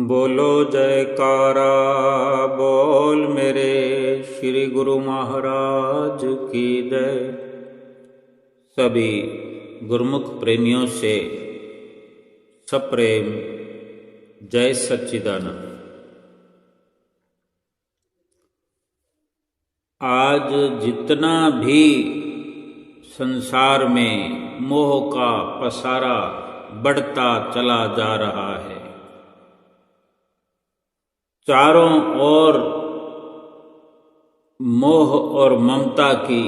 बोलो जयकारा बोल मेरे श्री गुरु महाराज की जय। सभी गुरुमुख प्रेमियों से सप्रेम जय सच्चिदानंद। आज जितना भी संसार में मोह का पसारा बढ़ता चला जा रहा है, चारों ओर मोह और ममता की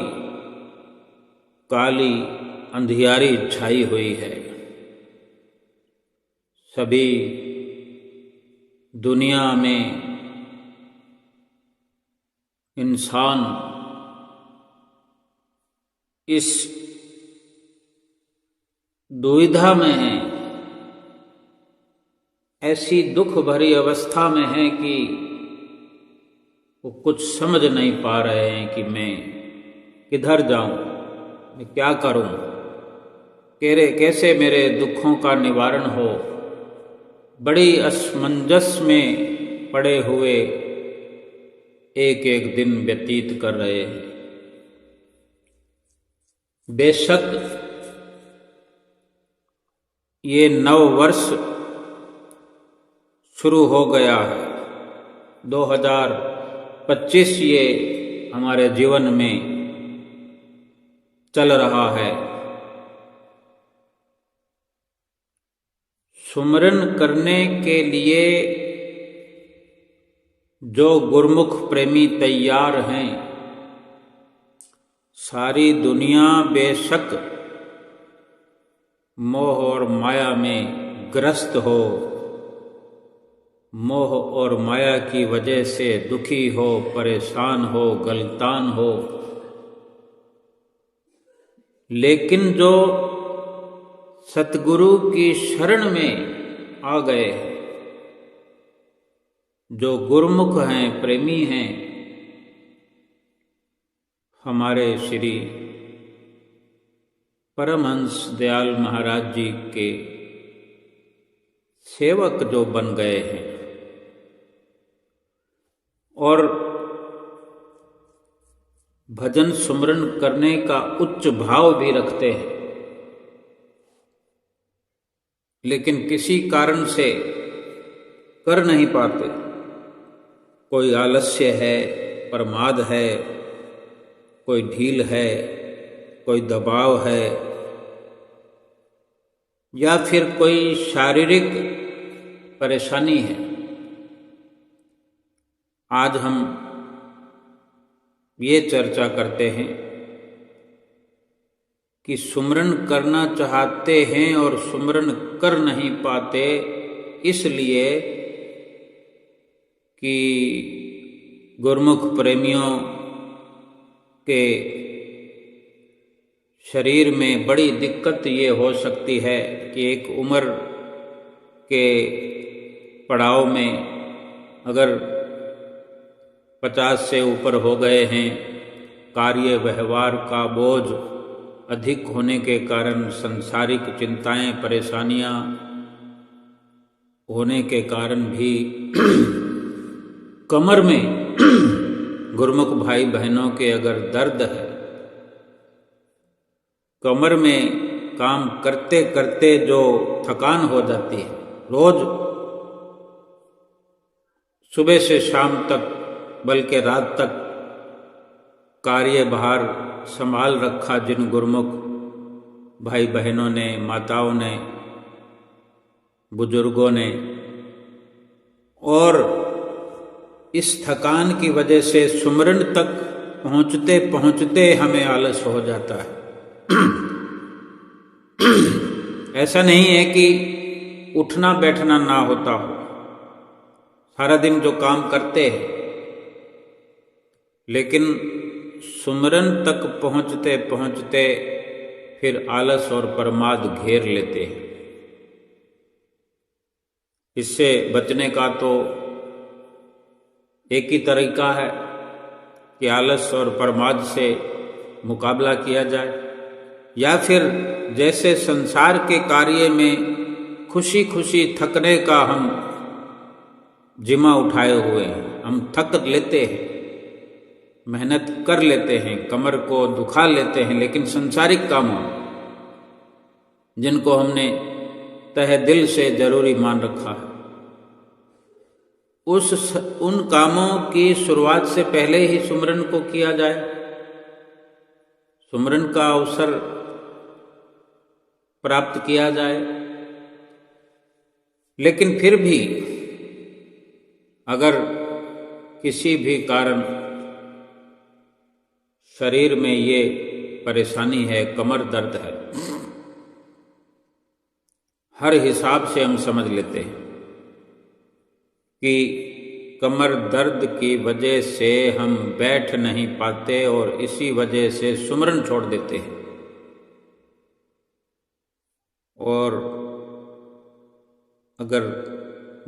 काली अंधियारी छाई हुई है। सभी दुनिया में इंसान इस दुविधा में है, ऐसी दुख भरी अवस्था में है कि वो कुछ समझ नहीं पा रहे हैं कि मैं किधर जाऊं, मैं क्या करूं, कैसे मेरे दुखों का निवारण हो। बड़ी असमंजस में पड़े हुए एक एक दिन व्यतीत कर रहे हैं। बेशक ये नव वर्ष शुरू हो गया है, 2025 ये हमारे जीवन में चल रहा है। सुमरन करने के लिए जो गुरुमुख प्रेमी तैयार हैं, सारी दुनिया बेशक मोह और माया में ग्रस्त हो, मोह और माया की वजह से दुखी हो, परेशान हो, गलतान हो, लेकिन जो सतगुरु की शरण में आ गए, जो गुरुमुख हैं, प्रेमी हैं, हमारे श्री परमहंस दयाल महाराज जी के सेवक जो बन गए हैं और भजन सुमरन करने का उच्च भाव भी रखते हैं, लेकिन किसी कारण से कर नहीं पाते। कोई आलस्य है, प्रमाद है, कोई ढील है, कोई दबाव है, या फिर कोई शारीरिक परेशानी है। आज हम ये चर्चा करते हैं कि सुमरन करना चाहते हैं और सुमरन कर नहीं पाते, इसलिए कि गुरुमुख प्रेमियों के शरीर में बड़ी दिक्कत ये हो सकती है कि एक उम्र के पड़ाव में अगर 50 से ऊपर हो गए हैं, कार्य व्यवहार का बोझ अधिक होने के कारण, सांसारिक चिंताएं परेशानियां होने के कारण भी कमर में गुरुमुख भाई बहनों के अगर दर्द है, कमर में काम करते करते जो थकान हो जाती है, रोज सुबह से शाम तक बल्कि रात तक कार्यभार संभाल रखा जिन गुरुमुख भाई बहनों ने, माताओं ने, बुजुर्गों ने, और इस थकान की वजह से सुमरन तक पहुंचते पहुंचते हमें आलस हो जाता है। ऐसा नहीं है कि उठना बैठना ना होता हो, सारा दिन जो काम करते हैं, लेकिन सुमरन तक पहुंचते पहुंचते फिर आलस और प्रमाद घेर लेते हैं। इससे बचने का तो एक ही तरीका है कि आलस और प्रमाद से मुकाबला किया जाए, या फिर जैसे संसार के कार्य में खुशी खुशी थकने का हम जिम्मा उठाए हुए हैं, हम थक लेते हैं, मेहनत कर लेते हैं, कमर को दुखा लेते हैं, लेकिन संसारिक कामों जिनको हमने तहे दिल से जरूरी मान रखा है, उन कामों की शुरुआत से पहले ही सुमरन को किया जाए, सुमरन का अवसर प्राप्त किया जाए। लेकिन फिर भी अगर किसी भी कारण शरीर में ये परेशानी है, कमर दर्द है, हर हिसाब से हम समझ लेते हैं कि कमर दर्द की वजह से हम बैठ नहीं पाते और इसी वजह से सुमरन छोड़ देते हैं और अगर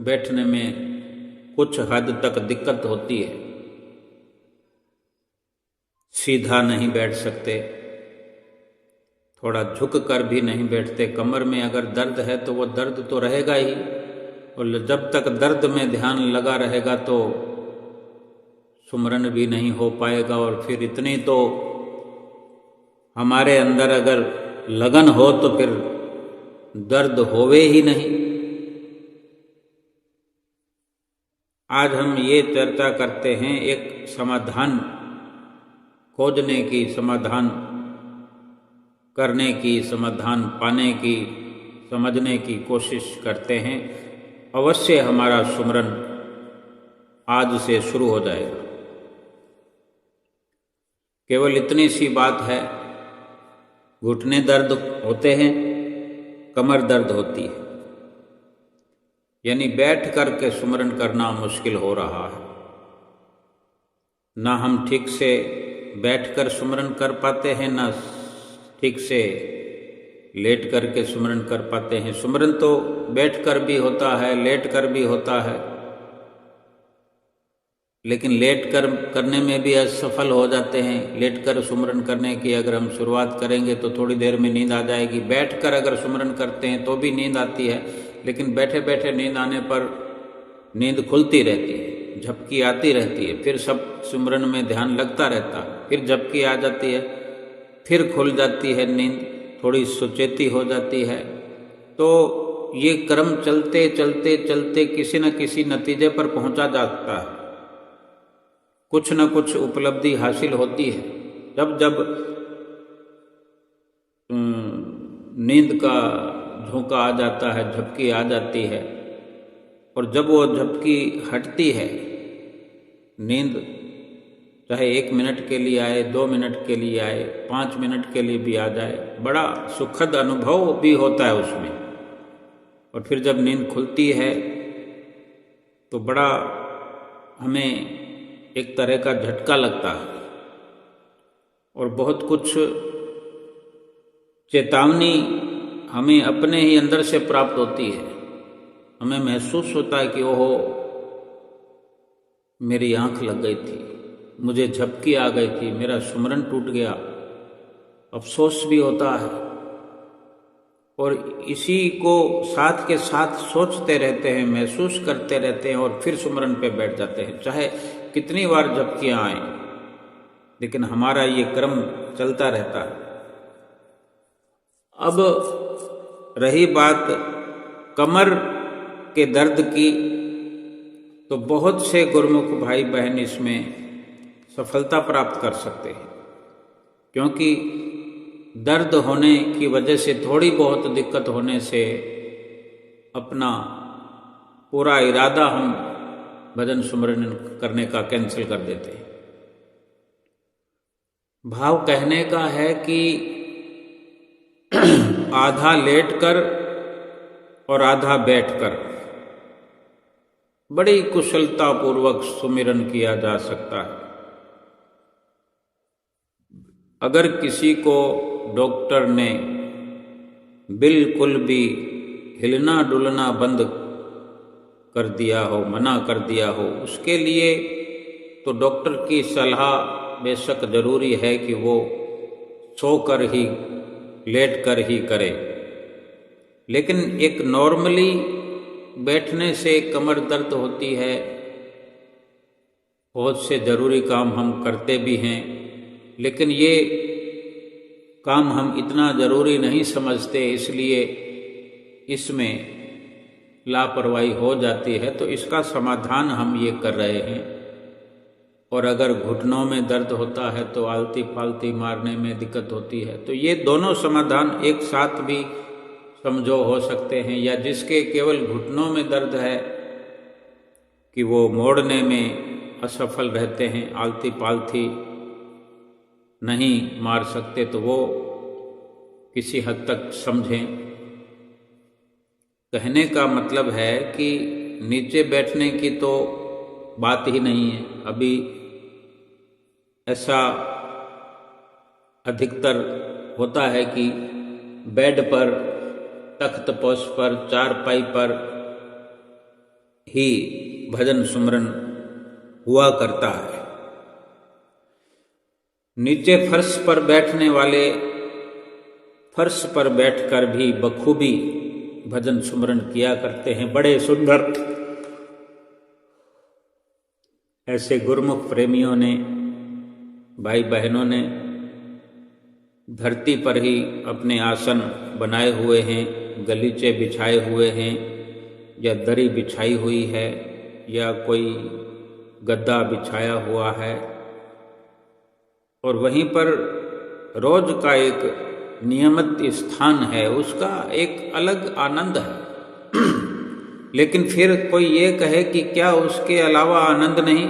बैठने में कुछ हद तक दिक्कत होती है, सीधा नहीं बैठ सकते, थोड़ा झुक कर भी नहीं बैठते, कमर में अगर दर्द है तो वो दर्द तो रहेगा ही, और जब तक दर्द में ध्यान लगा रहेगा तो सुमरन भी नहीं हो पाएगा। और फिर इतनी तो हमारे अंदर अगर लगन हो तो फिर दर्द होवे ही नहीं। आज हम ये चर्चा करते हैं, एक समाधान खोजने की, समाधान करने की, समाधान पाने की, समझने की कोशिश करते हैं। अवश्य हमारा सुमरन आज से शुरू हो जाएगा। केवल इतनी सी बात है, घुटने दर्द होते हैं, कमर दर्द होती है, यानी बैठ करके सुमरन करना मुश्किल हो रहा है। ना हम ठीक से बैठकर सुमरन कर पाते हैं, ना ठीक से लेट करके सुमरन कर पाते हैं। सुमरन तो बैठ कर भी होता है, लेट कर भी होता है, लेकिन लेट कर करने में भी असफल हो जाते हैं। लेट कर सुमरन करने की अगर हम शुरुआत करेंगे तो थोड़ी देर में नींद आ जाएगी। बैठ कर अगर सुमरन करते हैं तो भी नींद आती है, लेकिन बैठे बैठे नींद आने पर नींद खुलती रहती है, झपकी आती रहती है, फिर सब सुमरन में ध्यान लगता रहता है, फिर झपकी आ जाती है, फिर खुल जाती है नींद, थोड़ी सुचेती हो जाती है। तो ये क्रम चलते चलते चलते किसी न किसी नतीजे पर पहुंचा जाता है, कुछ न कुछ उपलब्धि हासिल होती है। जब जब नींद का झोंका आ जाता है, झपकी आ जाती है, और जब वो झपकी हटती है, नींद चाहे 1 मिनट के लिए आए, 2 मिनट के लिए आए, 5 मिनट के लिए भी आ जाए, बड़ा सुखद अनुभव भी होता है उसमें। और फिर जब नींद खुलती है तो बड़ा हमें एक तरह का झटका लगता है और बहुत कुछ चेतावनी हमें अपने ही अंदर से प्राप्त होती है। हमें महसूस होता है कि ओहो, मेरी आंख लग गई थी, मुझे झपकी आ गई थी, मेरा सुमरन टूट गया। अफसोस भी होता है और इसी को साथ के साथ सोचते रहते हैं, महसूस करते रहते हैं और फिर सुमरन पे बैठ जाते हैं, चाहे कितनी बार झपकियां आए, लेकिन हमारा ये क्रम चलता रहता है। अब रही बात कमर के दर्द की, तो बहुत से गुरुमुख भाई बहन इसमें सफलता प्राप्त कर सकते हैं, क्योंकि दर्द होने की वजह से, थोड़ी बहुत दिक्कत होने से अपना पूरा इरादा हम भजन सुमरन करने का कैंसिल कर देते हैं। भाव कहने का है कि आधा लेटकर और आधा बैठकर बड़ी कुशलता पूर्वक सुमिरन किया जा सकता है। अगर किसी को डॉक्टर ने बिल्कुल भी हिलना डुलना बंद कर दिया हो, मना कर दिया हो, उसके लिए तो डॉक्टर की सलाह बेशक जरूरी है कि वो सोकर ही, लेट कर ही करे। लेकिन एक नॉर्मली बैठने से कमर दर्द होती है, बहुत से ज़रूरी काम हम करते भी हैं, लेकिन ये काम हम इतना ज़रूरी नहीं समझते, इसलिए इसमें लापरवाही हो जाती है। तो इसका समाधान हम ये कर रहे हैं। और अगर घुटनों में दर्द होता है तो आलती पालती मारने में दिक्कत होती है, तो ये दोनों समाधान एक साथ भी समझो हो सकते हैं। या जिसके केवल घुटनों में दर्द है कि वो मोड़ने में असफल रहते हैं, आलती पालती नहीं मार सकते, तो वो किसी हद तक समझें। कहने का मतलब है कि नीचे बैठने की तो बात ही नहीं है। अभी ऐसा अधिकतर होता है कि बेड पर, तख्त पोष पर, चारपाई पर ही भजन सुमरन हुआ करता है। नीचे फर्श पर बैठने वाले फर्श पर बैठकर भी बखूबी भजन सुमरन किया करते हैं। बड़े सुंदर ऐसे गुरुमुख प्रेमियों ने, भाई बहनों ने धरती पर ही अपने आसन बनाए हुए हैं, गलीचे बिछाए हुए हैं, या दरी बिछाई हुई है, या कोई गद्दा बिछाया हुआ है, और वहीं पर रोज का एक नियमित स्थान है, उसका एक अलग आनंद है। लेकिन फिर कोई ये कहे कि क्या उसके अलावा आनंद नहीं,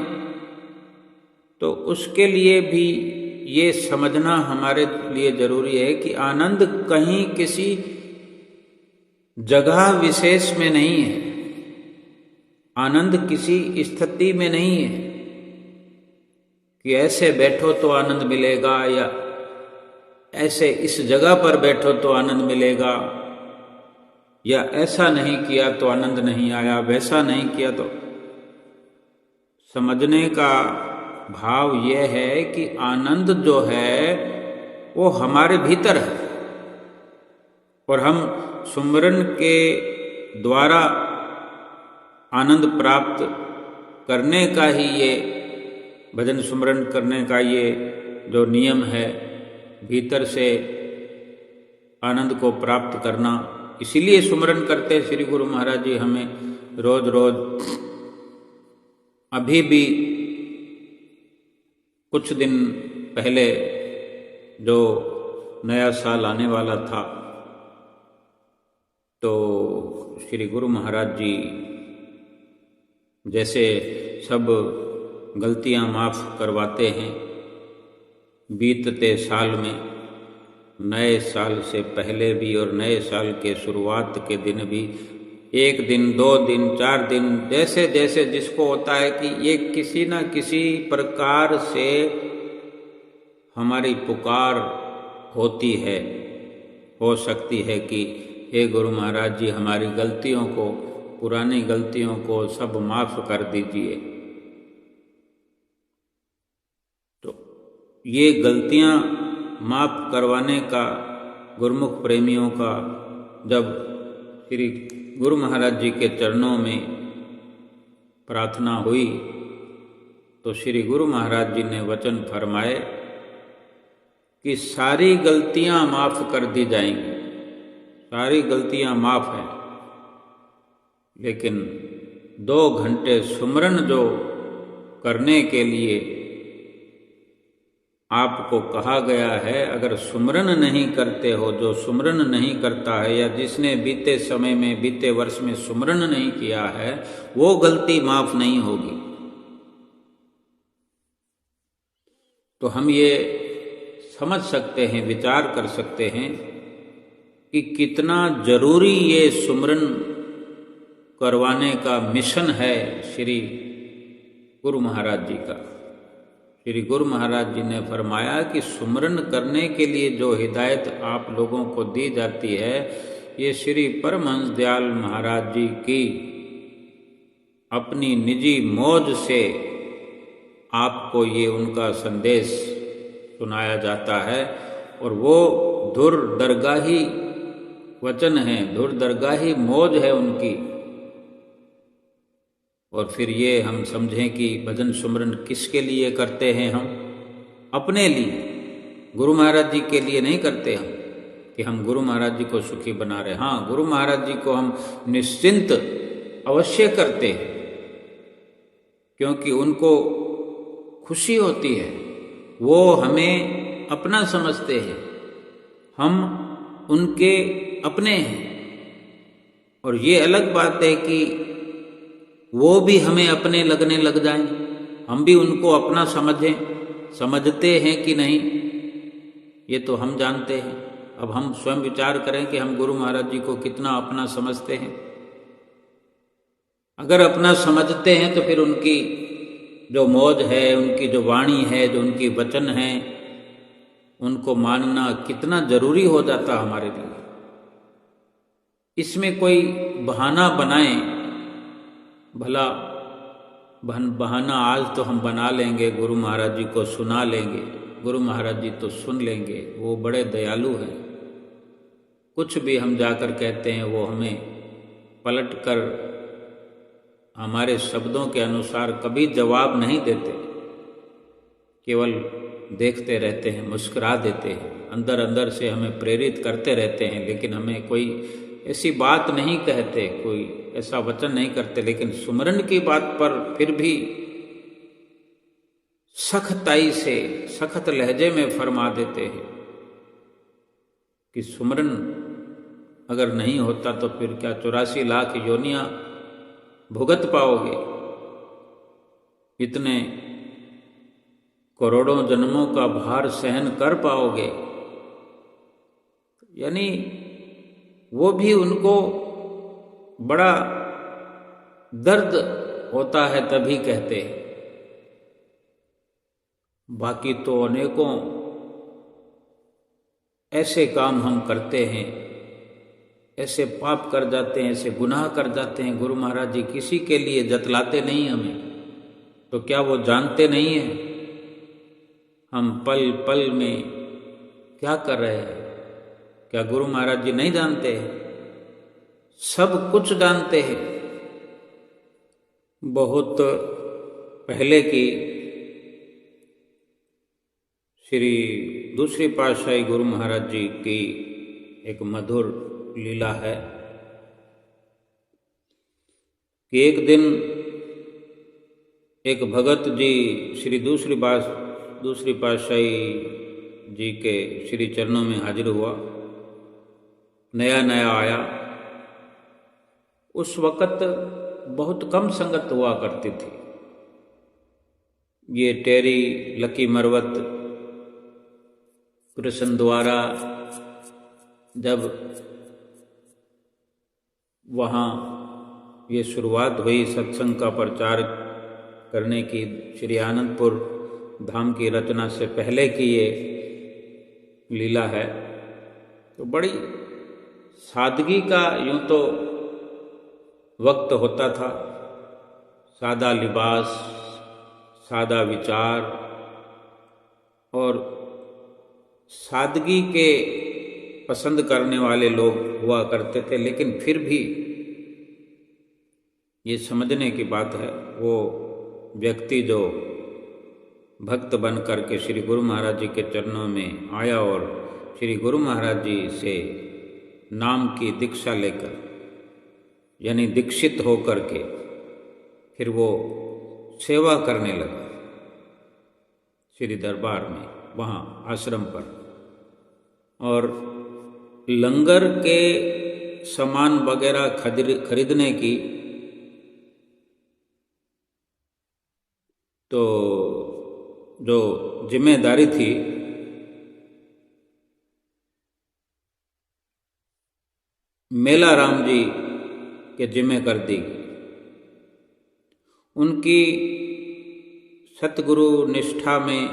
तो उसके लिए भी ये समझना हमारे लिए जरूरी है कि आनंद कहीं किसी जगह विशेष में नहीं है, आनंद किसी स्थिति में नहीं है कि ऐसे बैठो तो आनंद मिलेगा, या ऐसे इस जगह पर बैठो तो आनंद मिलेगा, या ऐसा नहीं किया तो आनंद नहीं आया, वैसा नहीं किया तो। समझने का भाव यह है कि आनंद जो है वो हमारे भीतर है, और हम सुमरन के द्वारा आनंद प्राप्त करने का ही, ये भजन सुमरन करने का ये जो नियम है, भीतर से आनंद को प्राप्त करना, इसीलिए सुमरन करते श्री गुरु महाराज जी हमें रोज रोज। अभी भी कुछ दिन पहले जो नया साल आने वाला था, तो श्री गुरु महाराज जी जैसे सब गलतियां माफ़ करवाते हैं बीतते साल में, नए साल से पहले भी और नए साल के शुरुआत के दिन भी, 1 दिन 2 दिन 4 दिन, जैसे जैसे जिसको होता है कि ये किसी न किसी प्रकार से हमारी पुकार होती है, हो सकती है कि हे गुरु महाराज जी हमारी गलतियों को, पुरानी गलतियों को सब माफ़ कर दीजिए। तो ये गलतियां माफ़ करवाने का गुरुमुख प्रेमियों का जब श्री गुरु महाराज जी के चरणों में प्रार्थना हुई, तो श्री गुरु महाराज जी ने वचन फरमाए कि सारी गलतियां माफ़ कर दी जाएंगी, सारी गलतियां माफ़ हैं, लेकिन 2 घंटे सुमरन जो करने के लिए आपको कहा गया है, अगर सुमरन नहीं करते हो, जो सुमरन नहीं करता है, या जिसने बीते समय में, बीते वर्ष में सुमरन नहीं किया है, वो गलती माफ़ नहीं होगी। तो हम ये समझ सकते हैं, विचार कर सकते हैं कि कितना जरूरी ये सुमरन करवाने का मिशन है श्री गुरु महाराज जी का। श्री गुरु महाराज जी ने फरमाया कि सुमरन करने के लिए जो हिदायत आप लोगों को दी जाती है, ये श्री परमहंस दयाल महाराज जी की अपनी निजी मौज से आपको ये उनका संदेश सुनाया जाता है, और वो धुर दरगाही वचन है, धुर दरगाही मौज है उनकी, और फिर ये हम समझें कि भजन सुमरन किसके लिए करते हैं हम? अपने लिए, गुरु महाराज जी के लिए नहीं करते हम कि हम गुरु महाराज जी को सुखी बना रहे। हाँ, गुरु महाराज जी को हम निश्चिंत अवश्य करते हैं, क्योंकि उनको खुशी होती है, वो हमें अपना समझते हैं, हम उनके अपने हैं। और ये अलग बात है कि वो भी हमें अपने लगने लग जाएं, हम भी उनको अपना समझें। समझते हैं कि नहीं, ये तो हम जानते हैं। अब हम स्वयं विचार करें कि हम गुरु महाराज जी को कितना अपना समझते हैं। अगर अपना समझते हैं तो फिर उनकी जो मौज है, उनकी जो वाणी है, जो उनकी वचन है, उनको मानना कितना जरूरी हो जाता हमारे लिए। इसमें कोई बहाना बनाए, भला बहाना आज तो हम बना लेंगे, गुरु महाराज जी को सुना लेंगे, गुरु महाराज जी तो सुन लेंगे, वो बड़े दयालु हैं। कुछ भी हम जाकर कहते हैं वो हमें पलट कर हमारे शब्दों के अनुसार कभी जवाब नहीं देते, केवल देखते रहते हैं, मुस्कुरा देते हैं, अंदर अंदर से हमें प्रेरित करते रहते हैं, लेकिन हमें कोई ऐसी बात नहीं कहते, कोई ऐसा वचन नहीं करते। लेकिन सुमरन की बात पर फिर भी सख्ताई से, सख्त लहजे में फरमा देते हैं कि सुमरन अगर नहीं होता तो फिर क्या 84 लाख योनियां भुगत पाओगे, इतने करोड़ों जन्मों का भार सहन कर पाओगे? यानी वो भी उनको बड़ा दर्द होता है तभी कहते हैं। बाकी तो अनेकों ऐसे काम हम करते हैं, ऐसे पाप कर जाते हैं, ऐसे गुनाह कर जाते हैं, गुरु महाराज जी किसी के लिए जतलाते नहीं हमें। तो क्या वो जानते नहीं हैं हम पल पल में क्या कर रहे हैं? क्या गुरु महाराज जी नहीं जानते हैं? सब कुछ जानते हैं। बहुत पहले की श्री दूसरी पातशाही गुरु महाराज जी की एक मधुर लीला है कि एक दिन एक भगत जी श्री दूसरी पातशाही जी के श्री चरणों में हाजिर हुआ, नया नया आया। उस वक़्त बहुत कम संगत हुआ करती थी। ये टेरी, लकी मरवत, कृष्ण द्वारा जब वहाँ ये शुरुआत हुई सत्संग का प्रचार करने की, श्री आनंदपुर धाम की रचना से पहले की ये लीला है, तो बड़ी सादगी का यूं तो वक्त होता था। सादा लिबास, सादा विचार और सादगी के पसंद करने वाले लोग हुआ करते थे। लेकिन फिर भी ये समझने की बात है, वो व्यक्ति जो भक्त बन कर के श्री गुरु महाराज जी के चरणों में आया और श्री गुरु महाराज जी से नाम की दीक्षा लेकर, यानी दीक्षित होकर के फिर वो सेवा करने लगा श्री दरबार में, वहाँ आश्रम पर। और लंगर के सामान वगैरह खरीदने की तो जो जिम्मेदारी थी मेला राम जी के जिम्मे कर दी। उनकी सतगुरु निष्ठा में,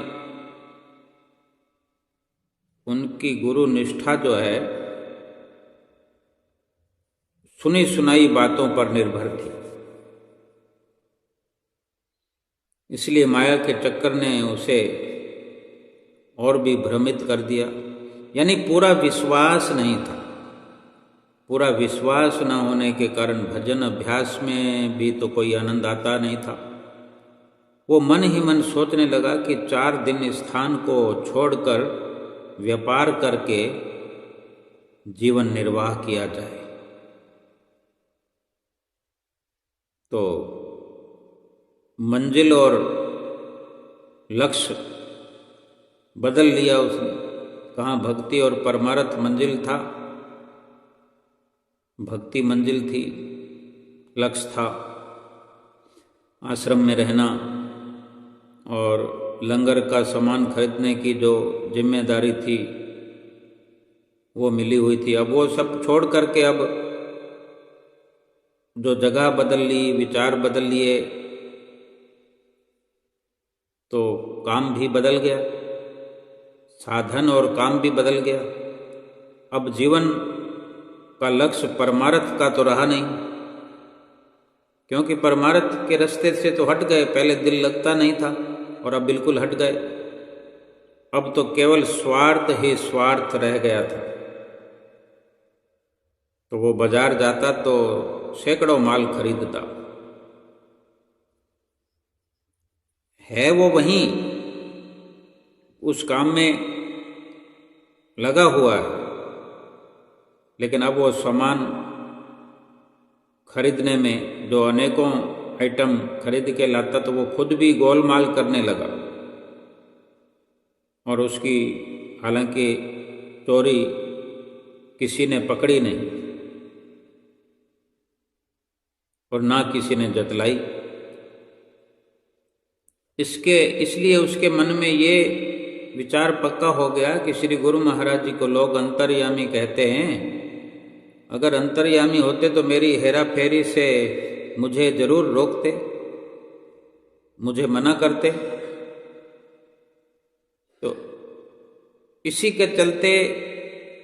उनकी गुरु निष्ठा जो है सुनी सुनाई बातों पर निर्भर थी। इसलिए माया के चक्कर ने उसे और भी भ्रमित कर दिया, यानी पूरा विश्वास नहीं था। पूरा विश्वास न होने के कारण भजन अभ्यास में भी तो कोई आनंद आता नहीं था। वो मन ही मन सोचने लगा कि 4 दिन इस स्थान को छोड़कर व्यापार करके जीवन निर्वाह किया जाए। तो मंजिल और लक्ष्य बदल लिया उसने। कहाँ भक्ति और परमार्थ मंजिल था, भक्ति मंजिल थी, लक्ष्य था आश्रम में रहना और लंगर का सामान खरीदने की जो जिम्मेदारी थी वो मिली हुई थी। अब वो सब छोड़ करके अब जो जगह बदल ली, विचार बदल लिए, तो काम भी बदल गया, साधन और काम भी बदल गया। अब जीवन का लक्ष्य परमार्थ का तो रहा नहीं, क्योंकि परमार्थ के रास्ते से तो हट गए। पहले दिल लगता नहीं था और अब बिल्कुल हट गए। अब तो केवल स्वार्थ ही स्वार्थ रह गया था। तो वो बाजार जाता तो सैकड़ों माल खरीदता, है वो वहीं उस काम में लगा हुआ है, लेकिन अब वो सामान खरीदने में जो अनेकों आइटम खरीद के लाता तो वो खुद भी गोलमाल करने लगा। और उसकी हालांकि चोरी किसी ने पकड़ी नहीं और ना किसी ने जतलाई। इसलिए उसके मन में ये विचार पक्का हो गया कि श्री गुरु महाराज जी को लोग अंतर्यामी कहते हैं। अगर अंतर्यामी होते तो मेरी हेरा फेरी से मुझे जरूर रोकते, मुझे मना करते। तो इसी के चलते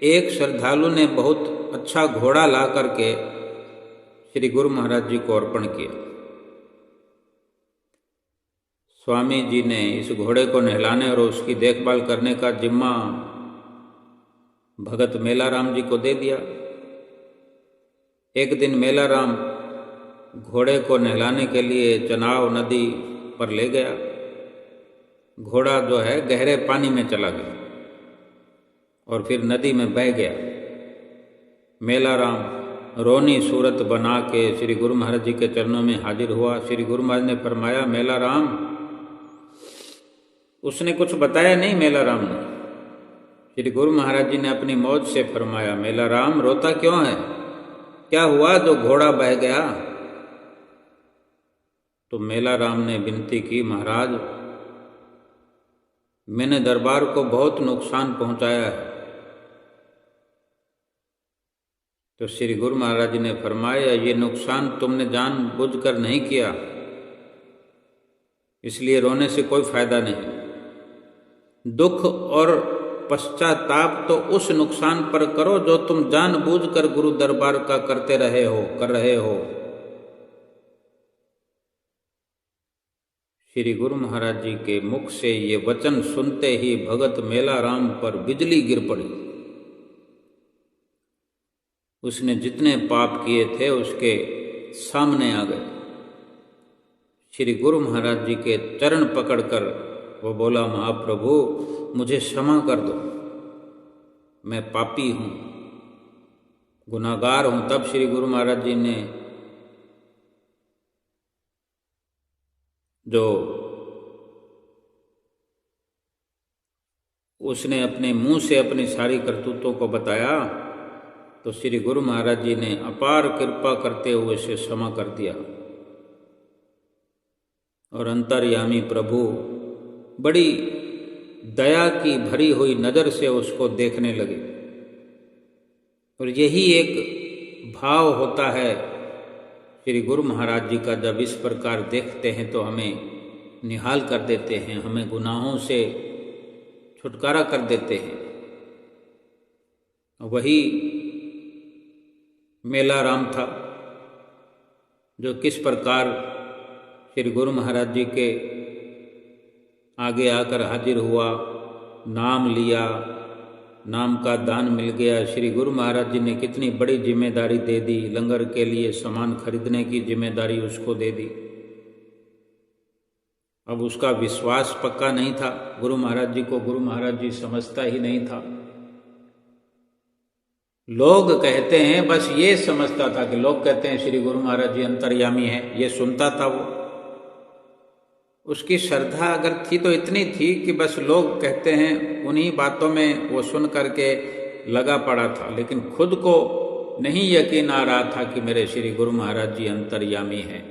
एक श्रद्धालु ने बहुत अच्छा घोड़ा ला करके श्री गुरु महाराज जी को अर्पण किया। स्वामी जी ने इस घोड़े को नहलाने और उसकी देखभाल करने का जिम्मा भगत मेलाराम जी को दे दिया। एक दिन मेलाराम घोड़े को नहलाने के लिए चनाव नदी पर ले गया। घोड़ा जो है गहरे पानी में चला गया और फिर नदी में बह गया। मेलाराम रोनी सूरत बना के श्री गुरु महाराज जी के चरणों में हाजिर हुआ। श्री गुरु महाराज ने फरमाया, मेलाराम, उसने कुछ बताया नहीं मेलाराम ने। श्री गुरु महाराज जी ने अपनी मौज से फरमाया, मेलाराम रोता क्यों है, क्या हुआ जो घोड़ा बह गया? तो मेलाराम ने विनती की, महाराज मैंने दरबार को बहुत नुकसान पहुंचाया है। तो श्री गुरु महाराज जी ने फरमाया, ये नुकसान तुमने जानबूझकर नहीं किया, इसलिए रोने से कोई फायदा नहीं। दुख और पश्चाताप तो उस नुकसान पर करो जो तुम जानबूझकर गुरु दरबार का कर रहे हो। श्री गुरु महाराज जी के मुख से ये वचन सुनते ही भगत मेलाराम पर बिजली गिर पड़ी। उसने जितने पाप किए थे उसके सामने आ गए। श्री गुरु महाराज जी के चरण पकड़कर वो बोला, महाप्रभु मुझे क्षमा कर दो, मैं पापी हूँ, गुनाहगार हूँ। तब श्री गुरु महाराज जी ने जो उसने अपने मुंह से अपनी सारी करतूतों को बताया तो श्री गुरु महाराज जी ने अपार कृपा करते हुए उसे क्षमा कर दिया। और अंतर्यामी प्रभु बड़ी दया की भरी हुई नज़र से उसको देखने लगे। और यही एक भाव होता है श्री गुरु महाराज जी का, जब इस प्रकार देखते हैं तो हमें निहाल कर देते हैं, हमें गुनाहों से छुटकारा कर देते हैं। वही मेलाराम था जो किस प्रकार श्री गुरु महाराज जी के आगे आकर हाजिर हुआ, नाम लिया, नाम का दान मिल गया। श्री गुरु महाराज जी ने कितनी बड़ी जिम्मेदारी दे दी, लंगर के लिए सामान खरीदने की जिम्मेदारी उसको दे दी। अब उसका विश्वास पक्का नहीं था, गुरु महाराज जी को गुरु महाराज जी समझता ही नहीं था। लोग कहते हैं, बस ये समझता था कि लोग कहते हैं श्री गुरु महाराज जी अंतर्यामी हैं, ये सुनता था वो। उसकी श्रद्धा अगर थी तो इतनी थी कि बस लोग कहते हैं उन्हीं बातों में वो सुन करके लगा पड़ा था, लेकिन खुद को नहीं यकीन आ रहा था कि मेरे श्री गुरु महाराज जी अंतर्यामी हैं।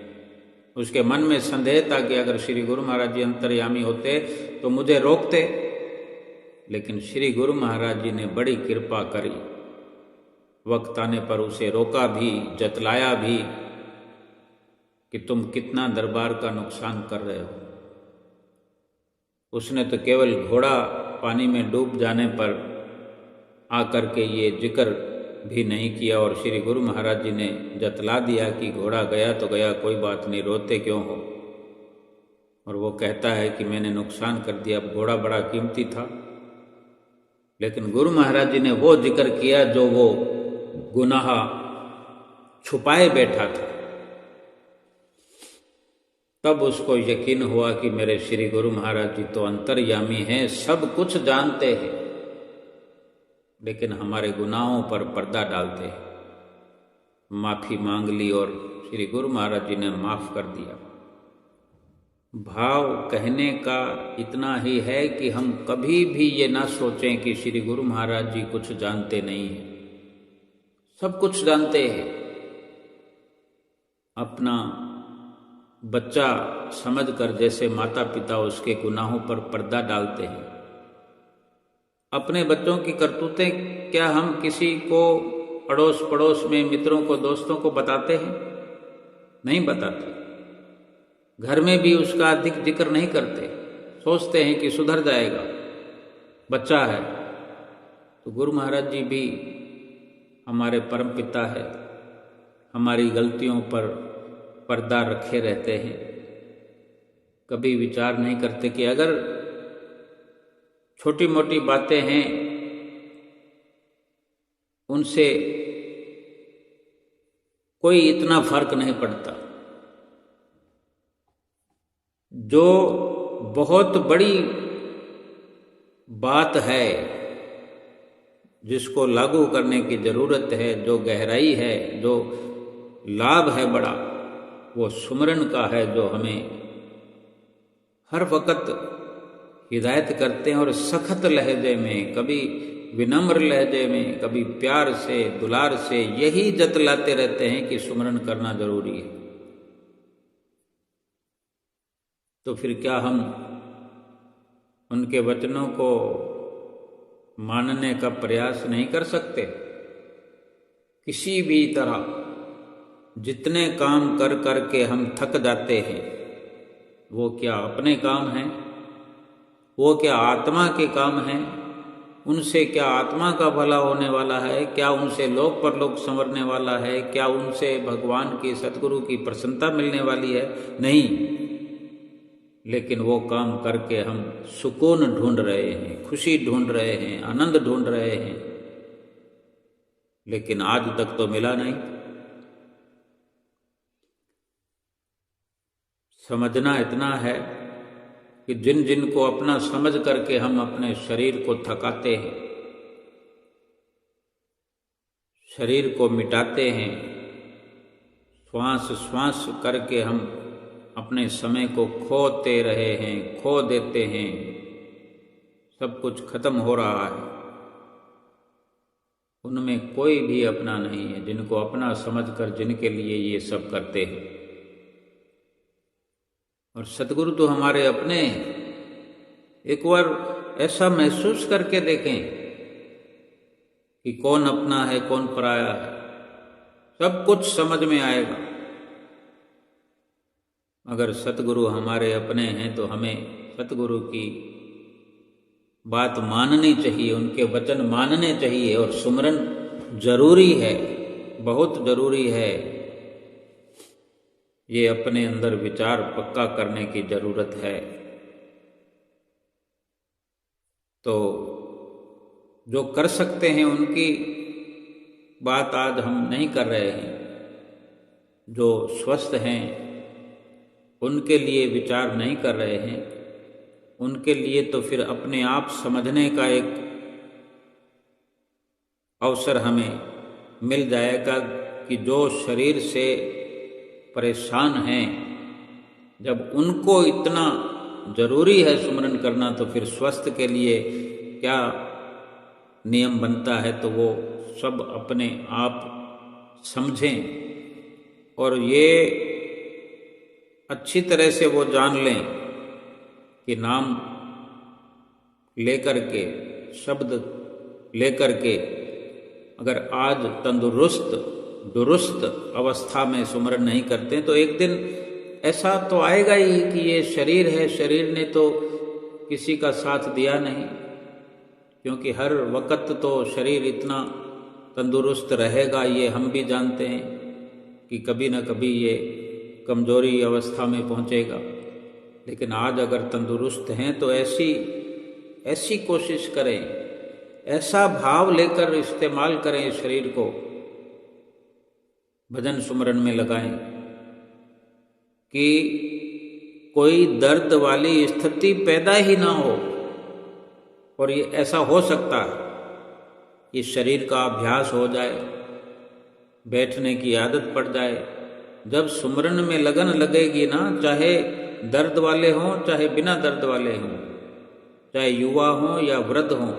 उसके मन में संदेह था कि अगर श्री गुरु महाराज जी अंतर्यामी होते तो मुझे रोकते, लेकिन श्री गुरु महाराज जी ने बड़ी कृपा करी। वक्त आने पर उसे रोका भी, जतलाया भी कि तुम कितना दरबार का नुकसान कर रहे हो। उसने तो केवल घोड़ा पानी में डूब जाने पर आकर के ये जिक्र भी नहीं किया, और श्री गुरु महाराज जी ने जतला दिया कि घोड़ा गया तो गया, कोई बात नहीं, रोते क्यों हो। और वो कहता है कि मैंने नुकसान कर दिया, घोड़ा बड़ा कीमती था। लेकिन गुरु महाराज जी ने वो जिक्र किया जो वो गुनाह छुपाए बैठा था। तब उसको यकीन हुआ कि मेरे श्री गुरु महाराज जी तो अंतर्यामी हैं, सब कुछ जानते हैं, लेकिन हमारे गुनाहों पर पर्दा डालते हैं। माफ़ी मांग ली और श्री गुरु महाराज जी ने माफ़ कर दिया। भाव कहने का इतना ही है कि हम कभी भी ये ना सोचें कि श्री गुरु महाराज जी कुछ जानते नहीं हैं, सब कुछ जानते हैं। अपना बच्चा समझकर जैसे माता पिता उसके गुनाहों पर पर्दा डालते हैं, अपने बच्चों की करतूतें क्या हम किसी को अड़ोस पड़ोस में, मित्रों को, दोस्तों को बताते हैं? नहीं बताते। घर में भी उसका अधिक जिक्र नहीं करते, सोचते हैं कि सुधर जाएगा, बच्चा है। तो गुरु महाराज जी भी हमारे परम पिता है, हमारी गलतियों पर पर्दा रखे रहते हैं। कभी विचार नहीं करते कि अगर छोटी मोटी बातें हैं उनसे कोई इतना फर्क नहीं पड़ता, जो बहुत बड़ी बात है जिसको लागू करने की जरूरत है, जो गहराई है, जो लाभ है बड़ा, वो सुमरन का है, जो हमें हर वक्त हिदायत करते हैं। और सख्त लहजे में, कभी विनम्र लहजे में, कभी प्यार से, दुलार से यही जतलाते रहते हैं कि सुमरन करना जरूरी है। तो फिर क्या हम उनके वचनों को मानने का प्रयास नहीं कर सकते? किसी भी तरह जितने काम कर करके हम थक जाते हैं, वो क्या अपने काम हैं? वो क्या आत्मा के काम हैं? उनसे क्या आत्मा का भला होने वाला है? क्या उनसे लोक परलोक संवरने वाला है? क्या उनसे भगवान की, सतगुरु की प्रसन्नता मिलने वाली है? नहीं। लेकिन वो काम करके हम सुकून ढूंढ रहे हैं, खुशी ढूंढ रहे हैं, आनंद ढूंढ रहे हैं, लेकिन आज तक तो मिला नहीं। समझना इतना है कि जिन जिन को अपना समझ करके हम अपने शरीर को थकाते हैं, शरीर को मिटाते हैं, श्वास श्वास करके हम अपने समय को खोते रहे हैं, खो देते हैं, सब कुछ खत्म हो रहा है, उनमें कोई भी अपना नहीं है। जिनको अपना समझकर जिनके लिए ये सब करते हैं, और सतगुरु तो हमारे अपने हैं। एक बार ऐसा महसूस करके देखें कि कौन अपना है, कौन पराया है, सब कुछ समझ में आएगा। अगर सतगुरु हमारे अपने हैं तो हमें सतगुरु की बात माननी चाहिए, उनके वचन मानने चाहिए, और सुमरन जरूरी है, बहुत जरूरी है। ये अपने अंदर विचार पक्का करने की जरूरत है। तो जो कर सकते हैं उनकी बात आज हम नहीं कर रहे हैं। जो स्वस्थ हैं उनके लिए विचार नहीं कर रहे हैं। उनके लिए तो फिर अपने आप समझने का एक अवसर हमें मिल जाएगा कि जो शरीर से परेशान हैं, जब उनको इतना जरूरी है सुमरन करना, तो फिर स्वस्थ के लिए क्या नियम बनता है, तो वो सब अपने आप समझें और ये अच्छी तरह से वो जान लें कि नाम लेकर के, शब्द लेकर के, अगर आज तंदुरुस्त दुरुस्त अवस्था में सुमरन नहीं करते तो एक दिन ऐसा तो आएगा ही कि ये शरीर है, शरीर ने तो किसी का साथ दिया नहीं, क्योंकि हर वक्त तो शरीर इतना तंदुरुस्त रहेगा ये हम भी जानते हैं कि कभी न कभी ये कमजोरी अवस्था में पहुंचेगा। लेकिन आज अगर तंदुरुस्त हैं तो ऐसी कोशिश करें, ऐसा भाव लेकर इस्तेमाल करें इस शरीर को, भजन सुमरन में लगाएं कि कोई दर्द वाली स्थिति पैदा ही ना हो। और ये ऐसा हो सकता है कि शरीर का अभ्यास हो जाए, बैठने की आदत पड़ जाए। जब सुमरन में लगन लगेगी ना, चाहे दर्द वाले हों चाहे बिना दर्द वाले हों, चाहे युवा हों या वृद्ध हों,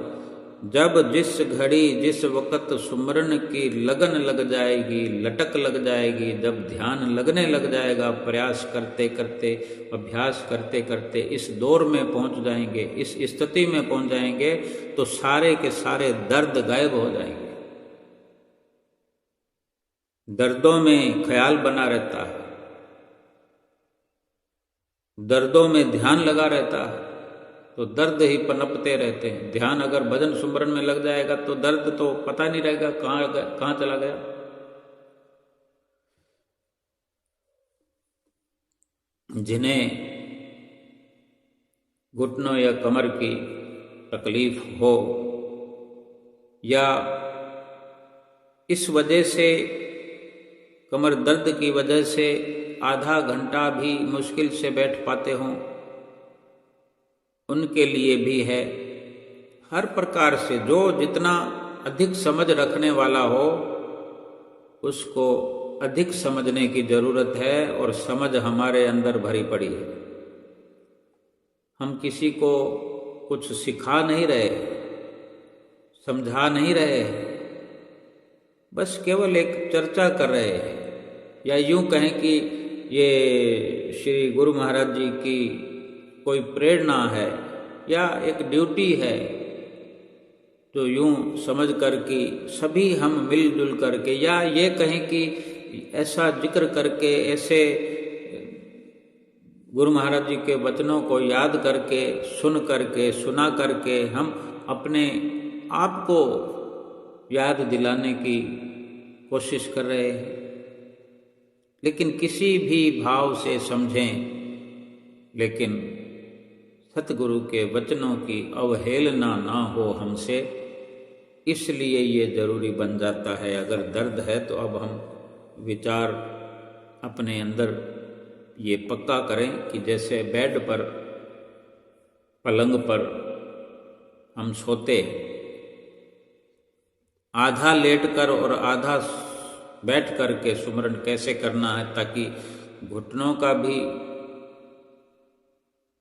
जब जिस घड़ी जिस वक़्त सुमरन की लगन लग जाएगी, लटक लग जाएगी, जब ध्यान लगने लग जाएगा, प्रयास करते करते, अभ्यास करते करते इस दौर में पहुंच जाएंगे, इस स्थिति में पहुंच जाएंगे, तो सारे के सारे दर्द गायब हो जाएंगे। दर्दों में ख्याल बना रहता है, दर्दों में ध्यान लगा रहता है, तो दर्द ही पनपते रहते हैं। ध्यान अगर भजन सुमरन में लग जाएगा तो दर्द तो पता नहीं रहेगा कहाँ चला गया। जिन्हें घुटनों या कमर की तकलीफ हो या इस वजह से, कमर दर्द की वजह से आधा घंटा भी मुश्किल से बैठ पाते हों, उनके लिए भी है। हर प्रकार से जो जितना अधिक समझ रखने वाला हो उसको अधिक समझने की जरूरत है, और समझ हमारे अंदर भरी पड़ी है। हम किसी को कुछ सिखा नहीं रहे, समझा नहीं रहे, बस केवल एक चर्चा कर रहे हैं, या यूं कहें कि ये श्री गुरु महाराज जी की कोई प्रेरणा है या एक ड्यूटी है, तो यूं समझ कर कि सभी हम मिलजुल करके, या ये कहें कि ऐसा जिक्र करके, ऐसे गुरु महाराज जी के वचनों को याद करके, सुन करके, सुना करके हम अपने आप को याद दिलाने की कोशिश कर रहे हैं। लेकिन किसी भी भाव से समझें, लेकिन सतगुरु के वचनों की अवहेलना ना हो हमसे, इसलिए ये जरूरी बन जाता है। अगर दर्द है तो अब हम विचार अपने अंदर ये पक्का करें कि जैसे बेड पर, पलंग पर हम सोते, आधा लेटकर और आधा बैठ कर के सुमरन कैसे करना है, ताकि घुटनों का भी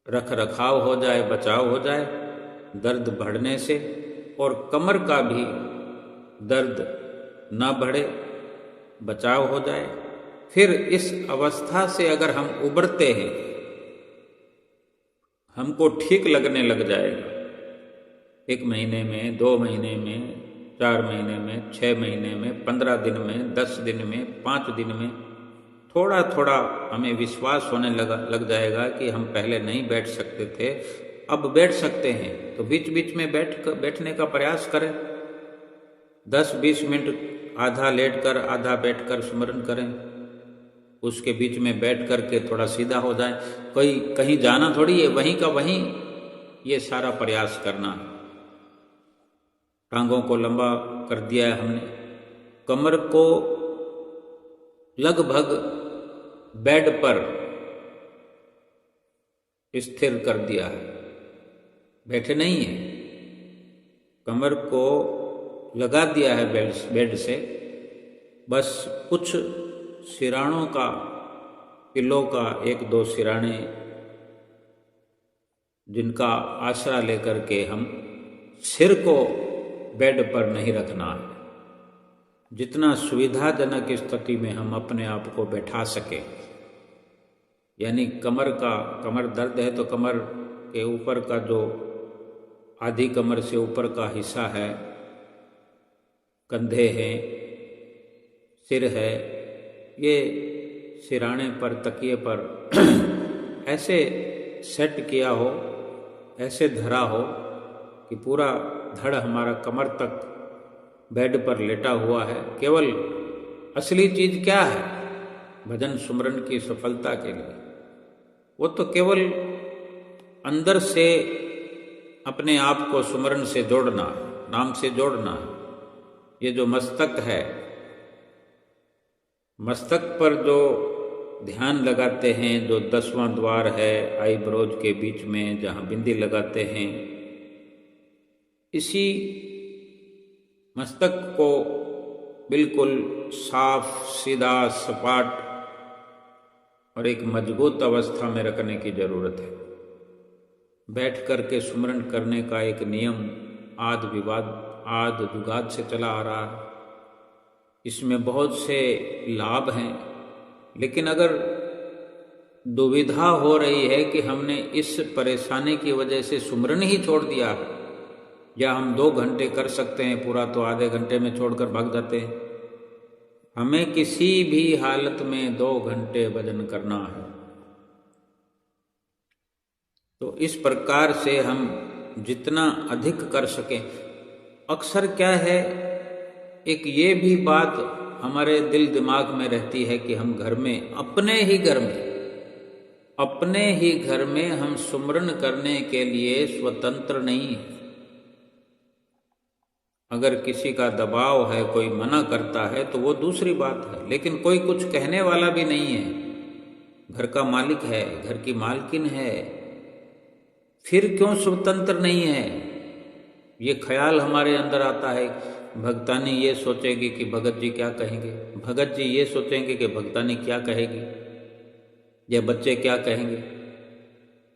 रख रखाव हो जाए, बचाव हो जाए दर्द बढ़ने से, और कमर का भी दर्द न बढ़े, बचाव हो जाए। फिर इस अवस्था से अगर हम उबरते हैं, हमको ठीक लगने लग जाएगा। 1 महीने में, 2 महीने में, 4 महीने में, 6 महीने में, 15 दिन में, 10 दिन में, 5 दिन में, थोड़ा थोड़ा हमें विश्वास होने लग जाएगा कि हम पहले नहीं बैठ सकते थे, अब बैठ सकते हैं। तो बीच बीच में बैठने का प्रयास करें। 10-20 मिनट आधा लेटकर आधा बैठकर सुमरन करें। उसके बीच में बैठ करके थोड़ा सीधा हो जाए। कोई कहीं जाना थोड़ी है, वहीं का वहीं ये सारा प्रयास करना। टांगों को लंबा कर दिया है हमने, कमर को लगभग बेड पर स्थिर कर दिया है, बैठे नहीं है, कमर को लगा दिया है बेड से, बस कुछ सिराणों का, पिल्लों का 1-2 सिराने जिनका आसरा लेकर के हम सिर को बेड पर नहीं रखना है, जितना सुविधाजनक स्थिति में हम अपने आप को बैठा सके। यानी कमर दर्द है तो कमर के ऊपर का जो आधी कमर से ऊपर का हिस्सा है, कंधे हैं, सिर है, ये सिराने पर, तकिए पर ऐसे सेट किया हो, ऐसे धरा हो कि पूरा धड़ हमारा कमर तक बेड पर लेटा हुआ है। केवल असली चीज क्या है भजन सुमरन की सफलता के लिए? वो तो केवल अंदर से अपने आप को सुमरन से जोड़ना है, नाम से जोड़ना है। ये जो मस्तक है, मस्तक पर जो ध्यान लगाते हैं, जो 10वां द्वार है आईब्रोज के बीच में जहाँ बिंदी लगाते हैं, इसी मस्तक को बिल्कुल साफ, सीधा, सपाट और एक मजबूत अवस्था में रखने की जरूरत है। बैठ करके सुमरन करने का एक नियम आद जुगाद से चला आ रहा है। इसमें बहुत से लाभ हैं, लेकिन अगर दुविधा हो रही है कि हमने इस परेशानी की वजह से सुमरन ही छोड़ दिया है, या हम 2 घंटे कर सकते हैं पूरा तो आधे घंटे में छोड़कर भाग जाते हैं, हमें किसी भी हालत में 2 घंटे भजन करना है। तो इस प्रकार से हम जितना अधिक कर सकें। अक्सर क्या है, एक ये भी बात हमारे दिल दिमाग में रहती है कि हम घर में, अपने ही घर में हम सुमरन करने के लिए स्वतंत्र नहीं हैं। अगर किसी का दबाव है, कोई मना करता है तो वो दूसरी बात है, लेकिन कोई कुछ कहने वाला भी नहीं है। घर का मालिक है, घर की मालकिन है, फिर क्यों स्वतंत्र नहीं है? ये ख्याल हमारे अंदर आता है। भगतानी ये सोचेगी कि भगत जी क्या कहेंगे, भगत जी ये सोचेंगे कि भगतानी क्या कहेगी, या बच्चे क्या कहेंगे।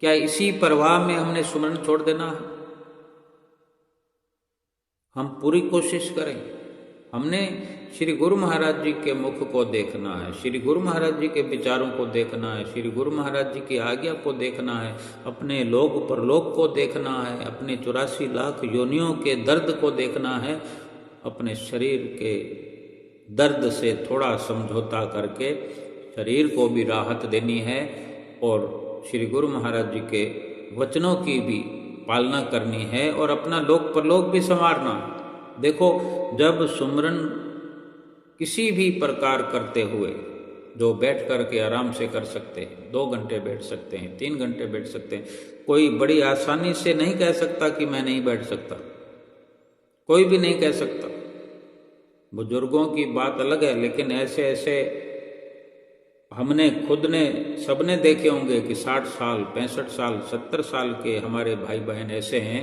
क्या इसी परवाह में हमने सुमरन छोड़ देना है? हम पूरी कोशिश करें। हमने श्री गुरु महाराज जी के मुख को देखना है, श्री गुरु महाराज जी के विचारों को देखना है, श्री गुरु महाराज जी की आज्ञा को देखना है, अपने लोक परलोक को देखना है, अपने 84 लाख योनियों के दर्द को देखना है, अपने शरीर के दर्द से थोड़ा समझौता करके शरीर को भी राहत देनी है, और श्री गुरु महाराज जी के वचनों की भी पालना करनी है, और अपना लोक परलोक भी संवारना। देखो, जब सुमरन किसी भी प्रकार करते हुए, जो बैठ करके आराम से कर सकते हैं, 2 घंटे बैठ सकते हैं, 3 घंटे बैठ सकते हैं, कोई बड़ी आसानी से नहीं कह सकता कि मैं नहीं बैठ सकता, कोई भी नहीं कह सकता। बुजुर्गों की बात अलग है, लेकिन ऐसे हमने खुद ने, सबने देखे होंगे कि 60 साल, 65 साल, 70 साल के हमारे भाई बहन ऐसे हैं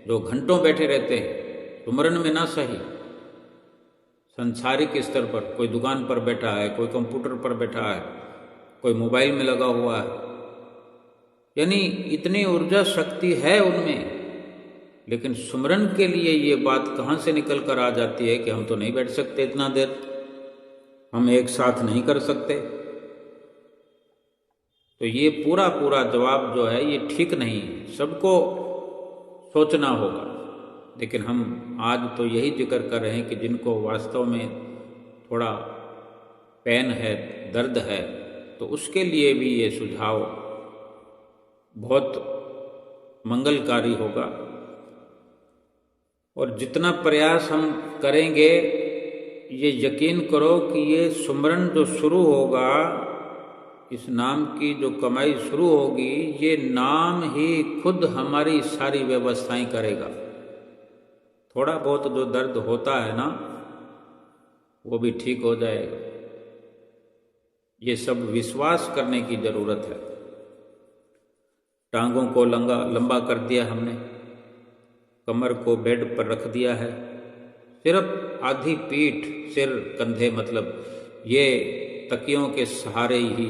जो घंटों बैठे रहते हैं सुमरन में। ना सही संसारिक स्तर पर, कोई दुकान पर बैठा है, कोई कंप्यूटर पर बैठा है, कोई मोबाइल में लगा हुआ है, यानी इतनी ऊर्जा शक्ति है उनमें, लेकिन सुमरन के लिए ये बात कहाँ से निकल कर आ जाती है कि हम तो नहीं बैठ सकते इतना देर, हम एक साथ नहीं कर सकते। तो ये पूरा जवाब जो है ये ठीक नहीं है, सबको सोचना होगा। लेकिन हम आज तो यही जिक्र कर रहे हैं कि जिनको वास्तव में थोड़ा पेन है, दर्द है, तो उसके लिए भी ये सुझाव बहुत मंगलकारी होगा। और जितना प्रयास हम करेंगे, ये यकीन करो कि ये सुमरन जो शुरू होगा, इस नाम की जो कमाई शुरू होगी, ये नाम ही खुद हमारी सारी व्यवस्थाएं करेगा। थोड़ा बहुत जो दर्द होता है ना वो भी ठीक हो जाएगा। ये सब विश्वास करने की जरूरत है। टांगों को लंबा कर दिया हमने, कमर को बेड पर रख दिया है, सिर्फ आधी पीठ, सिर, कंधे, मतलब ये तकियों के सहारे ही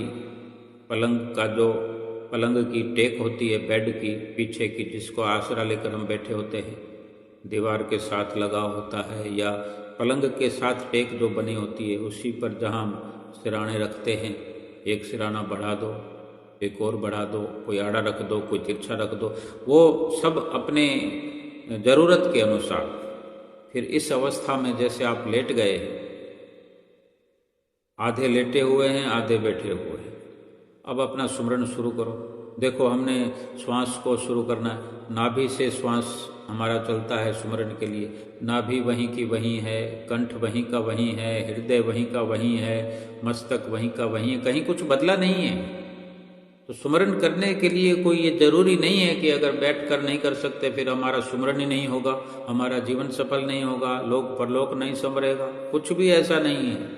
पलंग का जो पलंग की टेक होती है, बेड की पीछे की, जिसको आसरा लेकर हम बैठे होते हैं, दीवार के साथ लगा होता है या पलंग के साथ टेक जो बनी होती है, उसी पर जहाँ हम सिराने रखते हैं, एक सिराना बढ़ा दो, एक और बढ़ा दो, कोई आड़ा रख दो, कोई तिरछा रख दो, वो सब अपने ज़रूरत के अनुसार। फिर इस अवस्था में जैसे आप लेट गए, आधे लेटे हुए हैं, आधे बैठे हुए हैं, अब अपना सुमरन शुरू करो। देखो हमने श्वास को शुरू करना है, नाभि से श्वास हमारा चलता है सुमरन के लिए। नाभि वहीं की वहीं है, कंठ वहीं का वहीं है, हृदय वहीं का वहीं है, मस्तक वहीं का वहीं है, कहीं कुछ बदला नहीं है। तो सुमरन करने के लिए कोई ये जरूरी नहीं है कि अगर बैठ कर नहीं कर सकते फिर हमारा सुमरन ही नहीं होगा, हमारा जीवन सफल नहीं होगा, लोक परलोक नहीं संवरेगा, कुछ भी ऐसा नहीं है।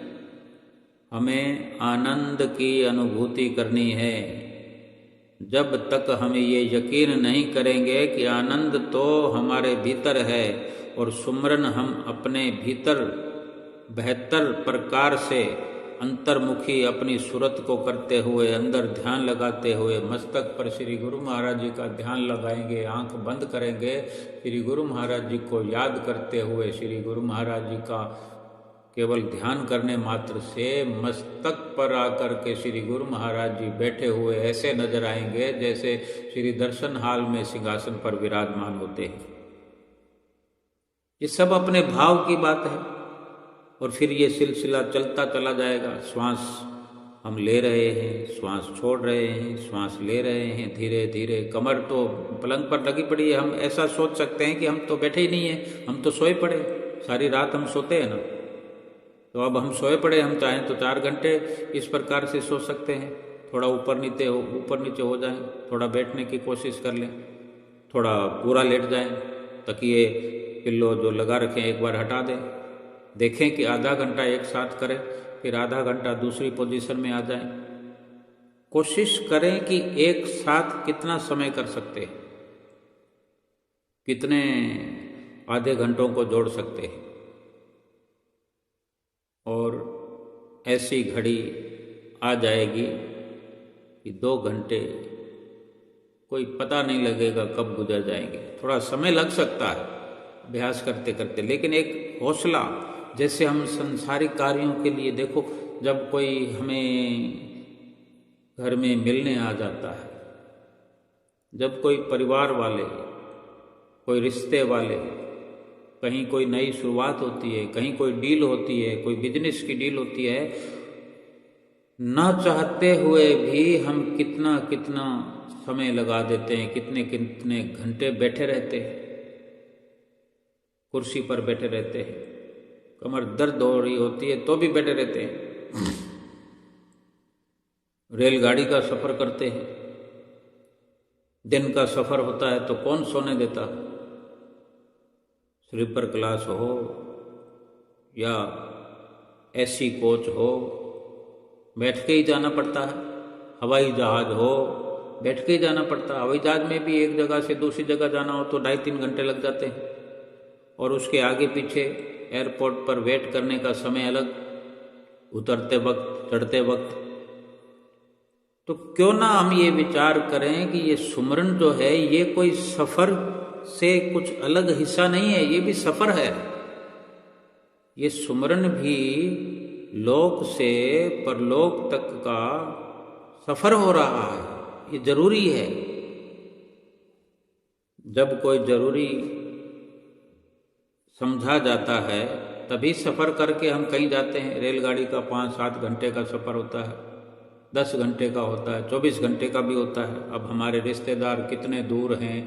हमें आनंद की अनुभूति करनी है। जब तक हम ये यकीन नहीं करेंगे कि आनंद तो हमारे भीतर है और सुमरन हम अपने भीतर बेहतर प्रकार से अंतर्मुखी अपनी सूरत को करते हुए, अंदर ध्यान लगाते हुए, मस्तक पर श्री गुरु महाराज जी का ध्यान लगाएंगे, आंख बंद करेंगे, श्री गुरु महाराज जी को याद करते हुए, श्री गुरु महाराज जी का केवल ध्यान करने मात्र से मस्तक पर आकर के श्री गुरु महाराज जी बैठे हुए ऐसे नजर आएंगे जैसे श्री दर्शन हाल में सिंहासन पर विराजमान होते हैं। ये सब अपने भाव की बात है और फिर ये सिलसिला चलता चला जाएगा। श्वास हम ले रहे हैं, श्वास छोड़ रहे हैं, श्वास ले रहे हैं, धीरे धीरे। कमर तो पलंग पर लगी पड़ी है, हम ऐसा सोच सकते हैं कि हम तो बैठे ही नहीं हैं, हम तो सोए पड़े, सारी रात हम सोते हैं ना। तो अब हम सोए पड़े, हम चाहें तो 4 घंटे इस प्रकार से सो सकते हैं। थोड़ा ऊपर नीचे हो जाएं, थोड़ा बैठने की कोशिश कर लें, थोड़ा पूरा लेट जाएं, तकिए पिल्लो जो लगा रखें एक बार हटा दें, देखें कि आधा घंटा एक साथ करें, फिर आधा घंटा दूसरी पोजीशन में आ जाएं। कोशिश करें कि एक साथ कितना समय कर सकते हैं, कितने आधे घंटों को जोड़ सकते हैं। और ऐसी घड़ी आ जाएगी कि 2 घंटे कोई पता नहीं लगेगा कब गुजर जाएंगे। थोड़ा समय लग सकता है अभ्यास करते करते, लेकिन एक हौसला, जैसे हम संसारिक कार्यों के लिए देखो, जब कोई हमें घर में मिलने आ जाता है, जब कोई परिवार वाले, कोई रिश्ते वाले, कहीं कोई नई शुरुआत होती है, कहीं कोई डील होती है, कोई बिजनेस की डील होती है, ना चाहते हुए भी हम कितना कितना समय लगा देते हैं, कितने कितने घंटे बैठे रहते हैं, कुर्सी पर बैठे रहते हैं, कमर दर्द हो रही होती है तो भी बैठे रहते हैं। रेलगाड़ी का सफर करते हैं, दिन का सफर होता है तो कौन सोने देता। स्लीपर क्लास हो या एसी कोच हो, बैठ के ही जाना पड़ता है। हवाई जहाज हो, बैठ के ही जाना पड़ता है। हवाई जहाज में भी एक जगह से दूसरी जगह जाना हो तो 2.5-3 घंटे लग जाते हैं, और उसके आगे पीछे एयरपोर्ट पर वेट करने का समय अलग, उतरते वक्त, चढ़ते वक्त। तो क्यों ना हम ये विचार करें कि ये सुमरन जो है ये कोई सफर से कुछ अलग हिस्सा नहीं है, ये भी सफर है। ये सुमरन भी लोक से परलोक तक का सफर हो रहा है, ये जरूरी है। जब कोई जरूरी समझा जाता है तभी सफर करके हम कहीं जाते हैं। रेलगाड़ी का 5-7 घंटे का सफर होता है, 10 घंटे का होता है, 24 घंटे का भी होता है। अब हमारे रिश्तेदार कितने दूर हैं,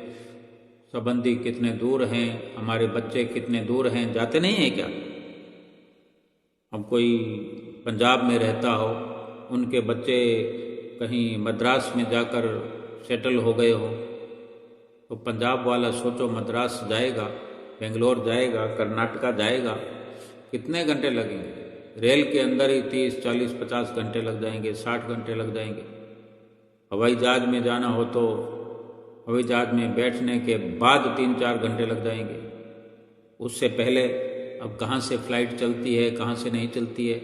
संबंधी कितने दूर हैं, हमारे बच्चे कितने दूर हैं, जाते नहीं हैं क्या? अब कोई पंजाब में रहता हो, उनके बच्चे कहीं मद्रास में जाकर सेटल हो गए हो, तो पंजाब वाला सोचो मद्रास जाएगा बेंगलोर जाएगा, कर्नाटका जाएगा, कितने घंटे लगेंगे? रेल के अंदर ही 30, 40, 50 घंटे लग जाएंगे, 60 घंटे लग जाएंगे। हवाई जहाज में जाना हो तो हवाई जहाज में बैठने के बाद 3-4 घंटे लग जाएंगे। उससे पहले अब कहाँ से फ्लाइट चलती है, कहाँ से नहीं चलती है,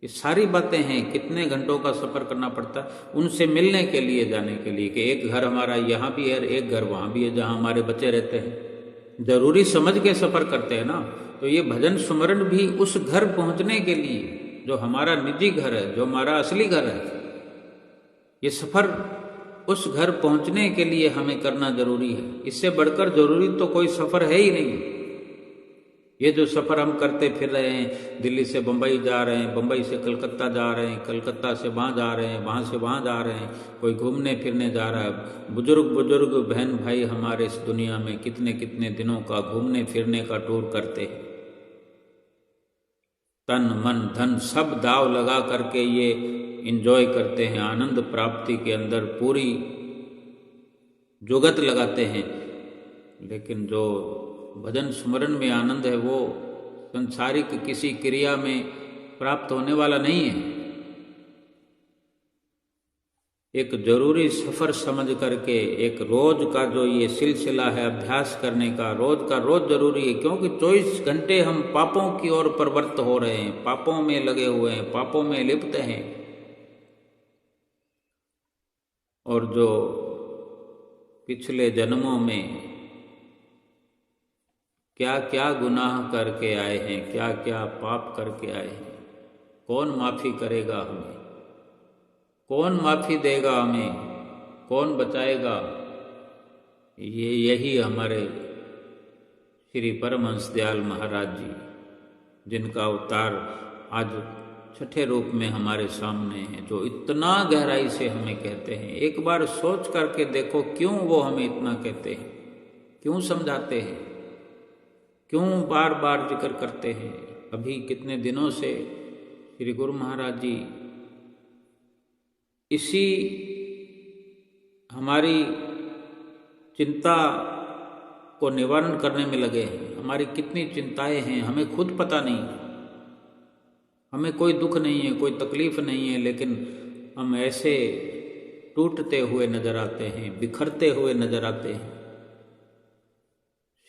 ये सारी बातें हैं। कितने घंटों का सफ़र करना पड़ता है उनसे मिलने के लिए, जाने के लिए कि एक घर हमारा यहाँ भी है, एक घर वहाँ भी है जहाँ हमारे बच्चे रहते हैं। जरूरी समझ के सफ़र करते हैं ना। तो ये भजन सुमरन भी उस घर पहुँचने के लिए जो हमारा निजी घर है, जो हमारा असली घर है, ये सफ़र उस घर पहुँचने के लिए हमें करना जरूरी है। इससे बढ़कर जरूरी तो कोई सफ़र है ही नहीं। ये जो सफ़र हम करते फिर रहे हैं, दिल्ली से बम्बई जा रहे हैं, बम्बई से कलकत्ता जा रहे हैं, कलकत्ता से वहाँ जा रहे हैं, वहाँ से वहाँ जा रहे हैं, कोई घूमने फिरने जा रहा है। बुजुर्ग बहन भाई हमारे इस दुनिया में कितने कितने दिनों का घूमने फिरने का टूर करते हैं। तन मन धन सब दाव लगा करके ये एंजॉय करते हैं, आनंद प्राप्ति के अंदर पूरी जुगत लगाते हैं। लेकिन जो भजन सुमरन में आनंद है वो संसारिक किसी क्रिया में प्राप्त होने वाला नहीं है। एक जरूरी सफ़र समझ करके एक रोज का जो ये सिलसिला है अभ्यास करने का, रोज का रोज जरूरी है। क्योंकि 24 घंटे हम पापों की ओर प्रवृत्त हो रहे हैं, पापों में लगे हुए हैं, पापों में लिप्त हैं। और जो पिछले जन्मों में क्या क्या गुनाह करके आए हैं, क्या क्या पाप करके आए हैं, कौन माफ़ी करेगा हमें, कौन माफ़ी देगा हमें, कौन बचाएगा? यही हमारे श्री परमहंस दयाल महाराज जी, जिनका अवतार आज छठे रूप में हमारे सामने है, जो इतना गहराई से हमें कहते हैं। एक बार सोच करके देखो क्यों वो हमें इतना कहते हैं, क्यों समझाते हैं, क्यों बार बार जिक्र करते हैं। अभी कितने दिनों से श्री गुरु महाराज जी इसी हमारी चिंता को निवारण करने में लगे हैं। हमारी कितनी चिंताएं हैं हमें खुद पता नहीं। हमें कोई दुख नहीं है, कोई तकलीफ नहीं है, लेकिन हम ऐसे टूटते हुए नजर आते हैं, बिखरते हुए नजर आते हैं।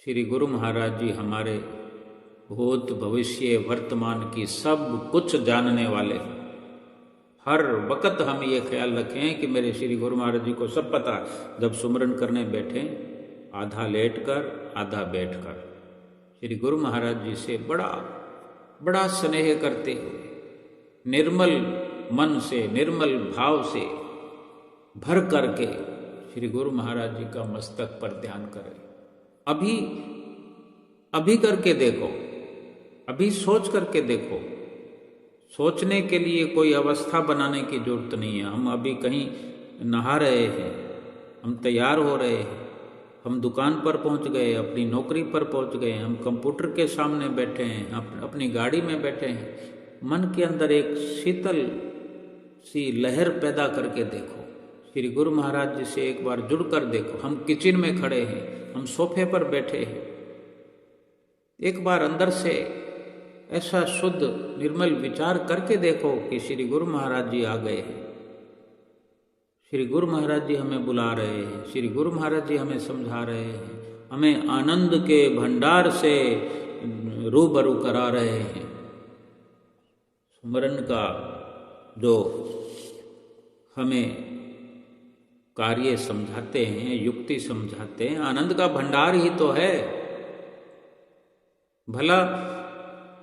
श्री गुरु महाराज जी हमारे भूत भविष्य वर्तमान की सब कुछ जानने वाले हैं। हर वक्त हम ये ख्याल रखें कि मेरे श्री गुरु महाराज जी को सब पता है। जब सुमरन करने बैठे, आधा लेट कर आधा बैठ कर, श्री गुरु महाराज जी से बड़ा बड़ा स्नेह करते हुए निर्मल मन से, निर्मल भाव से भर करके श्री गुरु महाराज जी का मस्तक पर ध्यान करें। अभी करके देखो, अभी सोच करके देखो। सोचने के लिए कोई अवस्था बनाने की जरूरत नहीं है। हम अभी कहीं नहा रहे हैं, हम तैयार हो रहे हैं, हम दुकान पर पहुंच गए, अपनी नौकरी पर पहुंच गए, हम कंप्यूटर के सामने बैठे हैं, अपनी गाड़ी में बैठे हैं। मन के अंदर एक शीतल सी लहर पैदा करके देखो। श्री गुरु महाराज जी से एक बार जुड़कर देखो। हम किचन में खड़े हैं, हम सोफे पर बैठे हैं। एक बार अंदर से ऐसा शुद्ध निर्मल विचार करके देखो कि श्री गुरु महाराज जी आ गए हैं, श्री गुरु महाराज जी हमें बुला रहे हैं, श्री गुरु महाराज जी हमें समझा रहे हैं, हमें आनंद के भंडार से रूबरू करा रहे हैं। सुमरन का जो हमें कार्य समझाते हैं, युक्ति समझाते हैं, आनंद का भंडार ही तो है। भला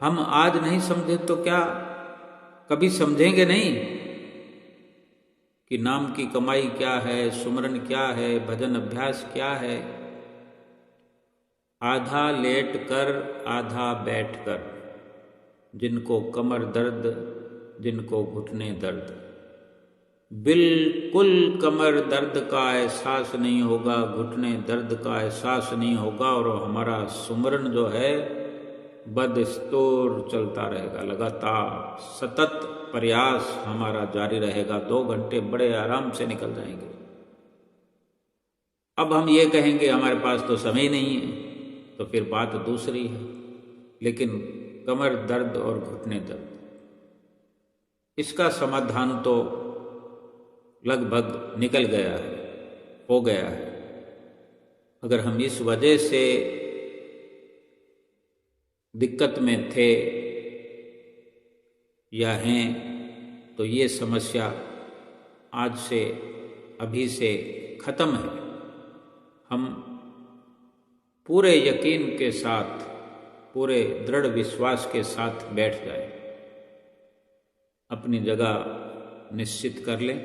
हम आज नहीं समझे तो क्या कभी समझेंगे नहीं कि नाम की कमाई क्या है, सुमरन क्या है, भजन अभ्यास क्या है। आधा लेट कर आधा बैठ कर, जिनको कमर दर्द, जिनको घुटने दर्द, बिल्कुल कमर दर्द का एहसास नहीं होगा, घुटने दर्द का एहसास नहीं होगा। और हमारा सुमरन जो है बदस्तूर चलता रहेगा, लगातार सतत प्रयास हमारा जारी रहेगा। 2 घंटे बड़े आराम से निकल जाएंगे। अब हम ये कहेंगे हमारे पास तो समय नहीं है, तो फिर बात दूसरी है। लेकिन कमर दर्द और घुटने दर्द, इसका समाधान तो लगभग निकल गया है, हो गया है। अगर हम इस वजह से दिक्कत में थे या हैं, तो ये समस्या आज से, अभी से ख़त्म है। हम पूरे यकीन के साथ, पूरे दृढ़ विश्वास के साथ बैठ जाए, अपनी जगह निश्चित कर लें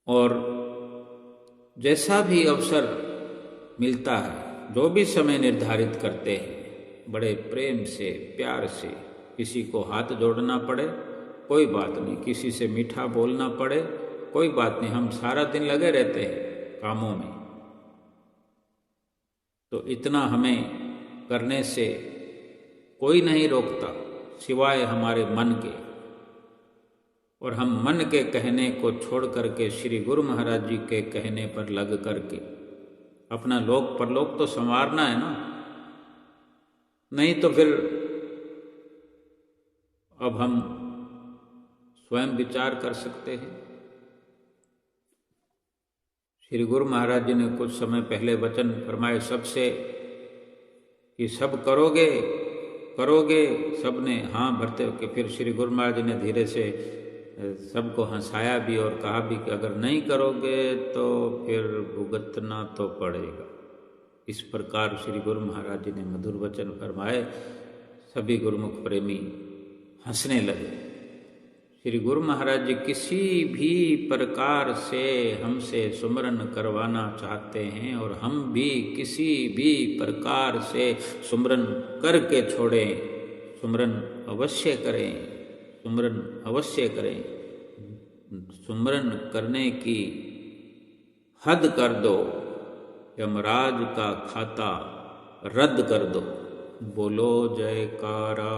और जैसा भी अवसर मिलता है, जो भी समय निर्धारित करते हैं, बड़े प्रेम से, प्यार से, किसी को हाथ जोड़ना पड़े कोई बात नहीं, किसी से मीठा बोलना पड़े कोई बात नहीं, हम सारा दिन लगे रहते हैं कामों में, तो इतना हमें करने से कोई नहीं रोकता सिवाय हमारे मन के। और हम मन के कहने को छोड़ करके श्री गुरु महाराज जी के कहने पर लग करके अपना लोक परलोक तो संवारना है ना, नहीं तो फिर अब हम स्वयं विचार कर सकते हैं। श्री गुरु महाराज जी ने कुछ समय पहले वचन फरमाए सबसे कि सब करोगे करोगे, सब ने हाँ भरते कि फिर श्री गुरु महाराज जी ने धीरे से सबको हंसाया भी और कहा भी कि अगर नहीं करोगे तो फिर भुगतना तो पड़ेगा। इस प्रकार श्री गुरु महाराज जी ने मधुर वचन फरमाए, सभी गुरुमुख प्रेमी हंसने लगे। श्री गुरु महाराज जी किसी भी प्रकार से हमसे सुमरन करवाना चाहते हैं और हम भी किसी भी प्रकार से सुमरन करके छोड़ें, सुमरन अवश्य करें, सुमरन अवश्य करें। सुमरन करने की हद कर दो, यमराज का खाता रद्द कर दो। बोलो जयकारा।